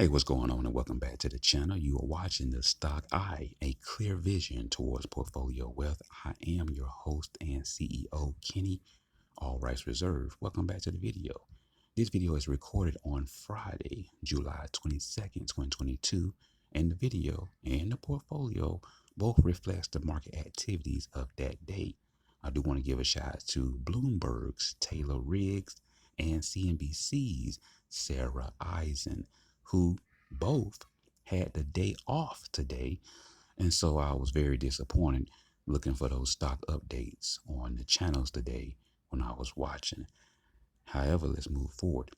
Hey, what's going on? And welcome back to the channel. You are watching the Stock Eye, a clear vision towards portfolio wealth. I am your host and CEO, Kenny, all rights reserved. Welcome back to the video. This video is recorded on Friday, July 22nd, 2022, and the video and the portfolio both reflects the market activities of that day. I do want to give a shout out to Bloomberg's Taylor Riggs and CNBC's Sarah Eisen, who both had the day off today. And so I was very disappointed looking for those stock updates on the channels today when I was watching. However, let's move forward.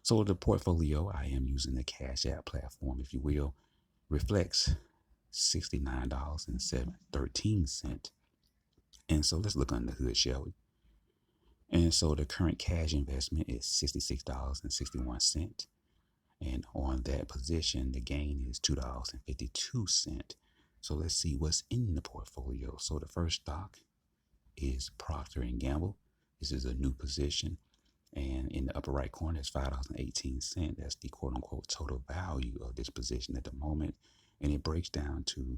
So the portfolio, I am using the Cash App platform, if you will, reflects $69.13. And so let's look under the hood, shall we? And so the current cash investment is $66.61. And on that position, the gain is $2.52. So let's see what's in the portfolio. So the first stock is Procter and Gamble. This is a new position. And in the upper right corner is $5.18. That's the quote unquote total value of this position at the moment. And it breaks down to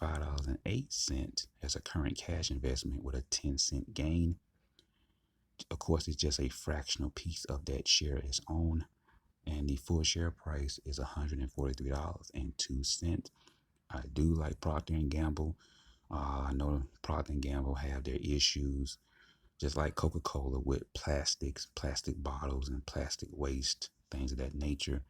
$5.08 as a current cash investment with a 10-cent gain. Of course, it's just a fractional piece of that share is owned. And the full share price is $143.02. I do like Procter and Gamble. I know Procter and Gamble have their issues, just like Coca-Cola, with plastics, plastic bottles, and plastic waste, things of that nature.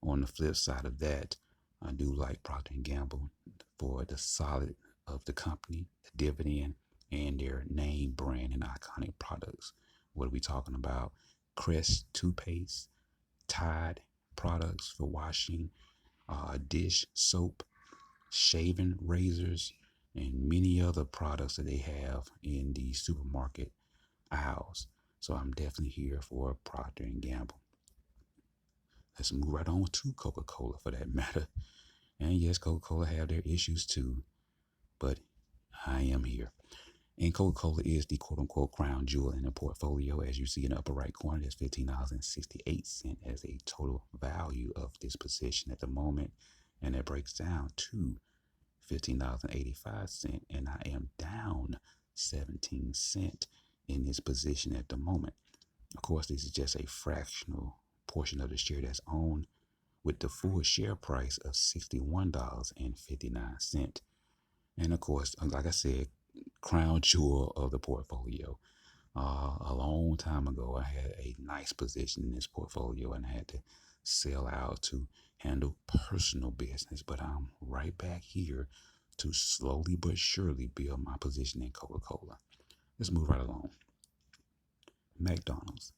On the flip side of that, I do like Procter and Gamble for the solid of the company, the dividend, and their name brand and iconic products. What are we talking about? Crest toothpaste, Tide products for washing, dish soap, shaving razors, and many other products that they have in the supermarket aisles. So I'm definitely here for Procter and Gamble. Let's move right on to Coca-Cola for that matter. And yes, Coca-Cola have their issues too, but I am here. And Coca-Cola is the quote-unquote crown jewel in the portfolio. As you see in the upper right corner, there's $15.68 as a total value of this position at the moment. And it breaks down to $15.85. And I am down 17 cents in this position at the moment. Of course, this is just a fractional portion of the share that's owned, with the full share price of $61.59. And of course, like I said, crown jewel of the portfolio. A long time ago, I had a nice position in this portfolio and I had to sell out to handle personal business. But I'm right back here to slowly but surely build my position in Coca-Cola. Let's move right along. McDonald's.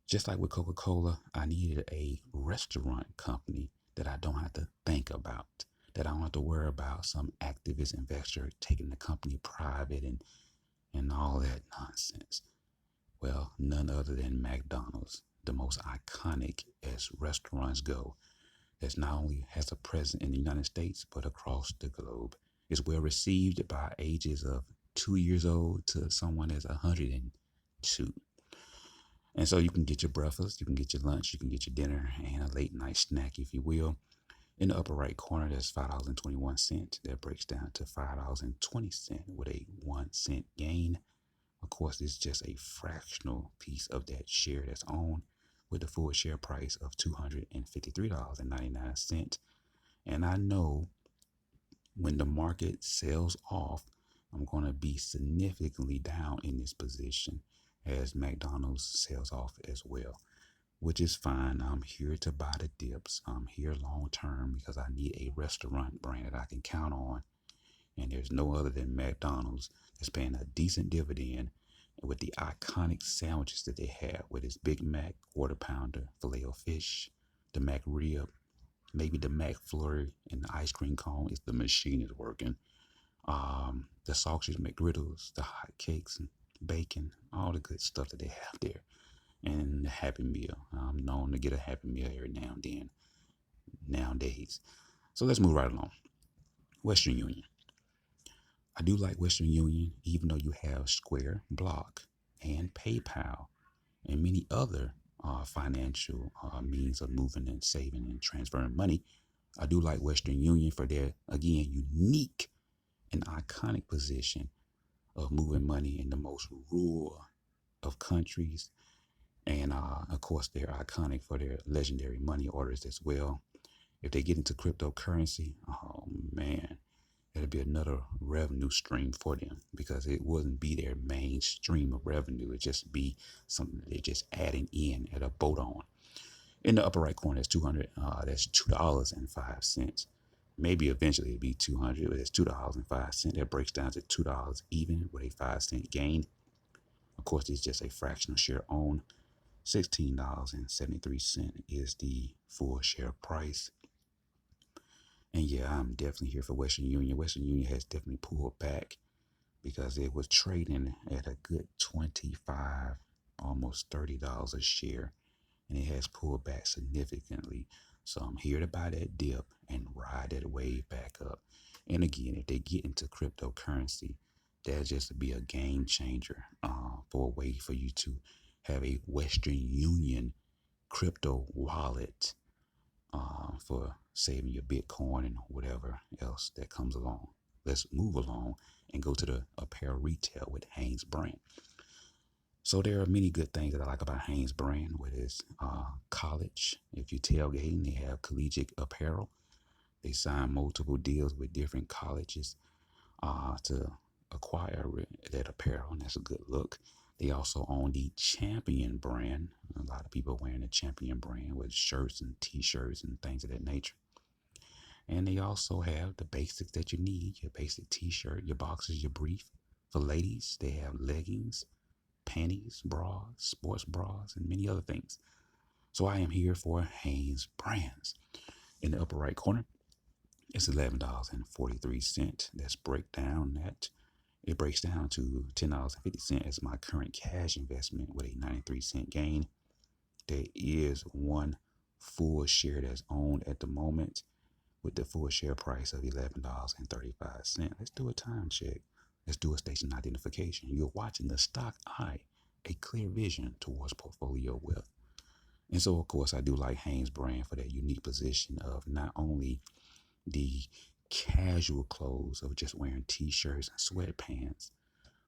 Just like with Coca-Cola, I needed a restaurant company that I don't have to think about, that I don't have to worry about some activist investor taking the company private and all that nonsense. Well, none other than McDonald's, the most iconic as restaurants go, that not only has a presence in the United States, but across the globe. It's well received by ages of 2 years old to someone that's 102. And so you can get your breakfast, you can get your lunch, you can get your dinner, and a late night snack, if you will. In the upper right corner, there's $5.21. That breaks down to $5.20 with a 1 cent gain. Of course, this is just a fractional piece of that share that's owned, with a full share price of $253.99. And I know when the market sells off, I'm going to be significantly down in this position as McDonald's sells off as well, which is fine. I'm here to buy the dips. I'm here long term because I need a restaurant brand that I can count on. And there's no other than McDonald's that's paying a decent dividend with the iconic sandwiches that they have, with its Big Mac, Quarter Pounder, Filet-O-Fish, the Mac Rib, maybe the Mac Flurry, and the ice cream cone if the machine is working. The sausage McGriddles, the hot cakes and bacon, all the good stuff that they have there. And the Happy Meal. I'm known to get a Happy Meal every now and then nowadays. So let's move right along. Western Union. I do like Western Union, even though you have Square, Block, and PayPal, and many other financial means of moving and saving and transferring money. I do like Western Union for their, again, unique and iconic position of moving money in the most rural of countries. And of course, they're iconic for their legendary money orders as well. If they get into cryptocurrency, oh man, it'll be another revenue stream for them because it wouldn't be their main stream of revenue. It'd just be something they're just adding in at a boat on. In the upper right corner, that's 200. That's $2.05. Maybe eventually it'll be 200, but it's $2.05. That breaks down to $2 even with a 5 cent gain. Of course, it's just a fractional share owned. $16.73 is the full share price. And yeah, I'm definitely here for Western Union. Western Union has definitely pulled back because it was trading at a good 25, almost $30 a share. And it has pulled back significantly. So I'm here to buy that dip and ride that wave back up. And again, if they get into cryptocurrency, that'll just be a game changer for a way for you to have a Western Union crypto wallet for saving your Bitcoin and whatever else that comes along. Let's move along and go to the apparel retail with Hanes brand. So there are many good things that I like about Hanes brand, whether it's college. If you tailgating, they have collegiate apparel. They sign multiple deals with different colleges to acquire that apparel, and that's a good look. They also own the Champion brand. A lot of people are wearing the Champion brand with shirts and t-shirts and things of that nature. And they also have the basics that you need, your basic t-shirt, your boxers, your brief. For ladies, they have leggings, panties, bras, sports bras, and many other things. So I am here for Hanes brands. In the upper right corner, it's $11.43. Let's break down that. It breaks down to $10.50 as my current cash investment with a 93-cent gain. There is one full share that's owned at the moment with the full share price of $11.35. Let's do a time check. Let's do a station identification. You're watching the Stock Eye, a clear vision towards portfolio wealth. And so, of course, I do like Hanes brand for that unique position of not only the casual clothes of just wearing t-shirts and sweatpants,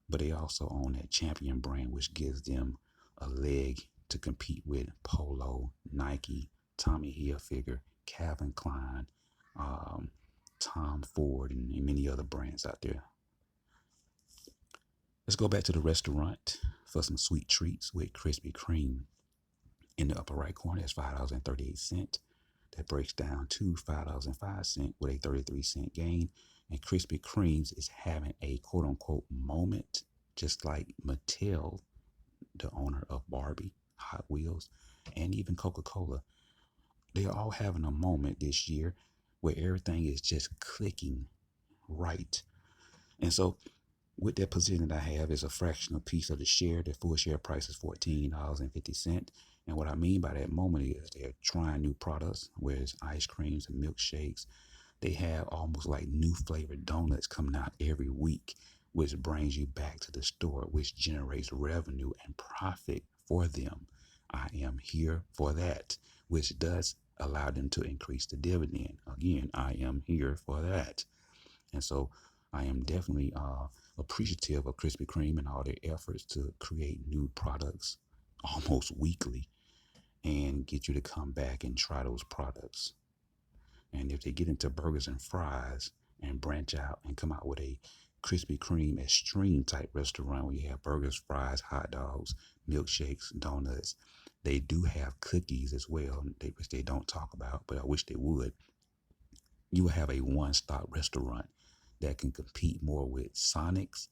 but they also own that Champion brand, which gives them a leg to compete with Polo, Nike, Tommy Hilfiger, Calvin Klein, Tom Ford, and many other brands out there. Let's go back to the restaurant for some sweet treats with Krispy Kreme. In the upper right corner, that's $5.38. That breaks down to $5.05 with a 33-cent gain. And Krispy Kreme's is having a quote unquote moment, just like Mattel, the owner of Barbie, Hot Wheels, and even Coca-Cola. They're all having a moment this year where everything is just clicking right. And so with that position that I have is a fractional piece of the share. The full share price is $14.50. And what I mean by that moment is they're trying new products, whether it's ice creams and milkshakes. They have almost like new flavored donuts coming out every week, which brings you back to the store, which generates revenue and profit for them. I am here for that, which does allow them to increase the dividend. Again, I am here for that. And so I am definitely appreciative of Krispy Kreme and all their efforts to create new products almost weekly and get you to come back and try those products. And if they get into burgers and fries and branch out and come out with a Krispy Kreme extreme type restaurant where you have burgers, fries, hot dogs, milkshakes, donuts, they do have cookies as well, which they don't talk about, but I wish they would. You will have a one-stop restaurant that can compete more with Sonic's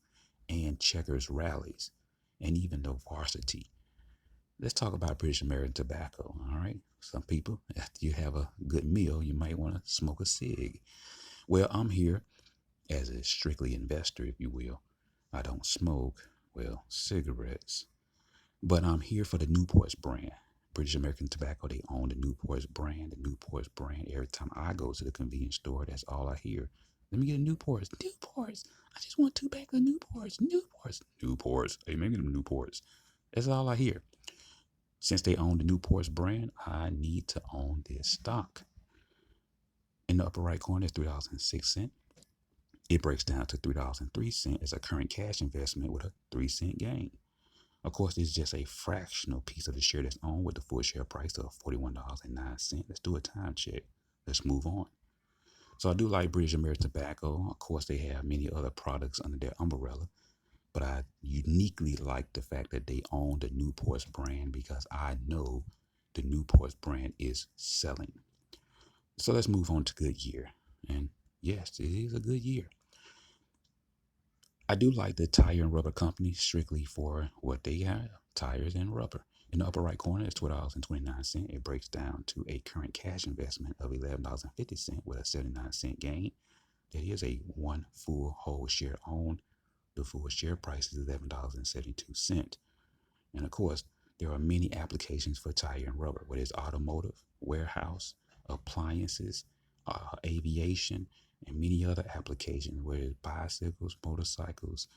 and Checkers rallies and even the varsity. Let's talk about British American tobacco, all right? Some people, after you have a good meal, you might want to smoke a cig. Well, I'm here as a strictly investor, if you will. I don't smoke, well, cigarettes, but I'm here for the Newport's brand. British American Tobacco, they own the Newport's brand. The Newport's brand, every time I go to the convenience store, that's all I hear. Let me get a Newport's. Newport's. I just want 2 pack of Newport's. Newport's. Newport's. Hey, maybe them Newport's. That's all I hear. Since they own the Newport's brand, I need to own this stock. In the upper right corner is $3.06. It breaks down to $3.03 as a current cash investment with a 3-cent gain. Of course, this is just a fractional piece of the share that's owned with the full share price of $41.09. Let's do a time check. Let's move on. So I do like British American Tobacco. Of course, they have many other products under their umbrella, but I uniquely like the fact that they own the Newport's brand because I know the Newport's brand is selling. So let's move on to Goodyear. And yes, it is a good year. I do like the tire and rubber company strictly for what they have, tires and rubber. In the upper right corner is $12.29. It breaks down to a current cash investment of $11.50 with a 79-cent gain. That is a one full whole share owned. The full share price is $11.72. And of course, there are many applications for tire and rubber, whether it's automotive, warehouse, appliances, aviation, and many other applications, whether it's bicycles, motorcycles,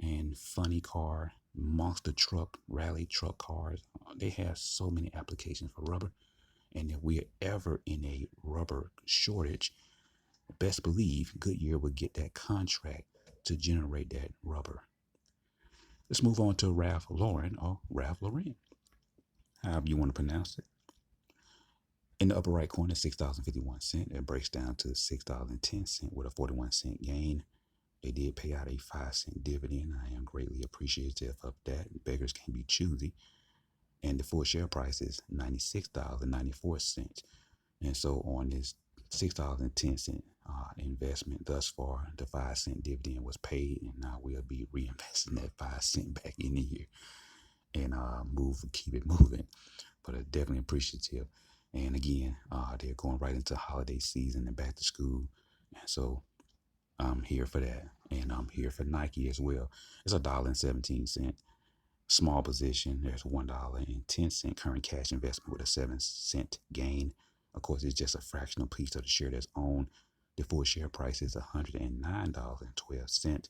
and funny car, monster truck, rally truck cars. They have so many applications for rubber. And if we're ever in a rubber shortage, best believe Goodyear would get that contract to generate that rubber. Let's move on to Ralph Lauren or Ralph Lauren, however you want to pronounce it. In the upper right corner, $6.51. It breaks down to $6.10 with a 41-cent gain. They did pay out a 5-cent dividend. I am greatly appreciative of that. Beggars can't be choosy. And the full share price is $96.94. And so on this $6.10 investment thus far, the 5-cent dividend was paid, and now we'll be reinvesting that 5 cents back in the year and keep it moving. But definitely appreciative. And again, they're going right into holiday season and back to school. And so I'm here for that. And I'm here for Nike as well. It's $1.17. Small position. There's $1.10 current cash investment with a 7-cent gain. Of course, it's just a fractional piece of the share that's owned. The full share price is $109.12.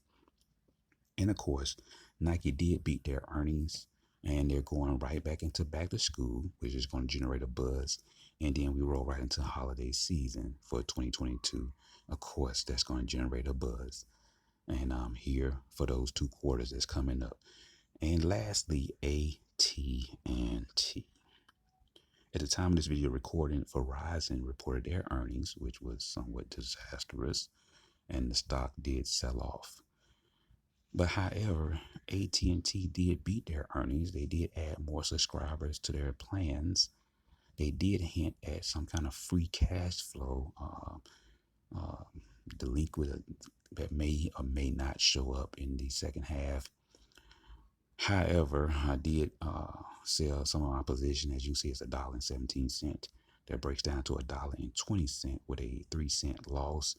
And of course, Nike did beat their earnings, and they're going right back to school, which is going to generate a buzz. And then we roll right into holiday season for 2022. Of course, that's going to generate a buzz. And I'm here for those 2 quarters that's coming up. And lastly, AT&T. At the time of this video recording, Verizon reported their earnings, which was somewhat disastrous, and the stock did sell off. But however, AT&T did beat their earnings. They did add more subscribers to their plans. They did hint at some kind of free cash flow delinquent that may or may not show up in the second half. However, I did sell some of my position. As you see, it's $1.17. That breaks down to $1.20 with a 3-cent loss.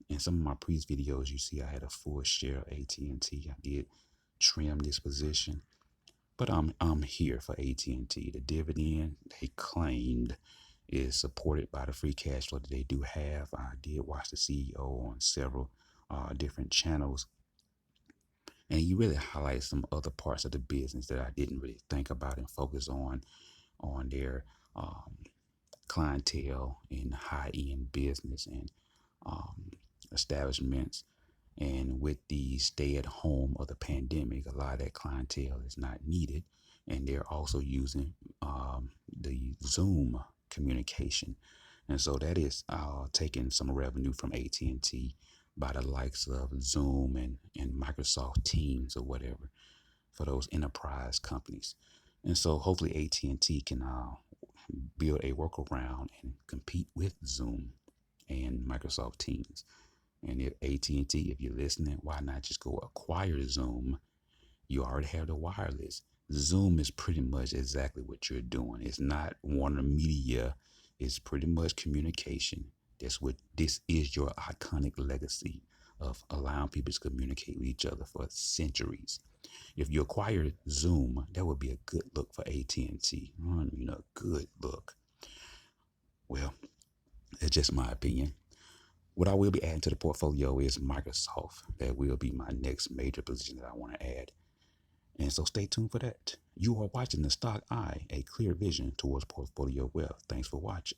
In some of my previous videos, you see I had a full share of AT&T. I did trim this position, but I'm here for AT&T. The dividend they claimed is supported by the free cash flow that they do have. I did watch the CEO on several different channels, and he really highlights some other parts of the business that I didn't really think about and focus on their clientele in high-end business and establishments. And with the stay-at-home of the pandemic, a lot of that clientele is not needed, and they're also using the Zoom communication, and so that is taking some revenue from AT&T by the likes of Zoom and Microsoft Teams or whatever for those enterprise companies. And so hopefully AT&T can build a workaround and compete with Zoom and Microsoft Teams. And if AT&T, if you're listening, why not just go acquire Zoom? You already have the wireless. Zoom is pretty much exactly what you're doing. It's not Warner Media. It's pretty much communication. This is your iconic legacy of allowing people to communicate with each other for centuries. If you acquire Zoom, that would be a good look for AT&T. I mean, a good look. Well, it's just my opinion. What I will be adding to the portfolio is Microsoft. That will be my next major position that I want to add. And so stay tuned for that. You are watching The Stock Eye, a clear vision towards portfolio wealth. Thanks for watching.